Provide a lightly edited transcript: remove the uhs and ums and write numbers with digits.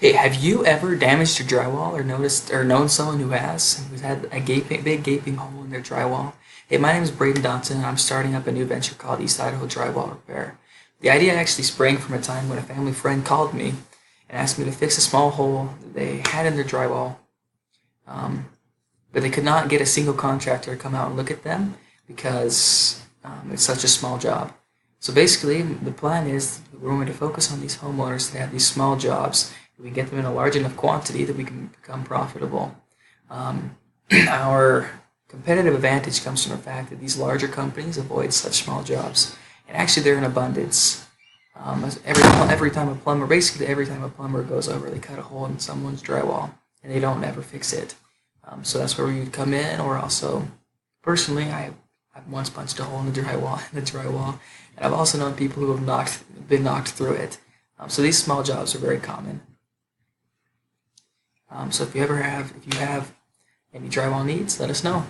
Hey, have you ever damaged your drywall or noticed or known someone who's had a big gaping hole in their drywall? Hey, my name is Braden Dotson and I'm starting up a new venture called East Idaho Drywall Repair. The idea actually sprang from a time when a family friend called me and asked me to fix a small hole that they had in their drywall, um, but they could not get a single contractor to come out and look at them because it's such a small job. So basically, the plan is we're going to focus on these homeowners that have these small jobs. We get them in a large enough quantity that we can become profitable. Um, our competitive advantage comes from the fact that these larger companies avoid such small jobs, and actually they're in abundance. Every time a plumber goes over, they cut a hole in someone's drywall, and they don't ever fix it. So that's where we would come in, or also, personally, I've once punched a hole in the drywall, and I've also known people who have been knocked through it. So these small jobs are very common. So if you have any drywall needs, let us know.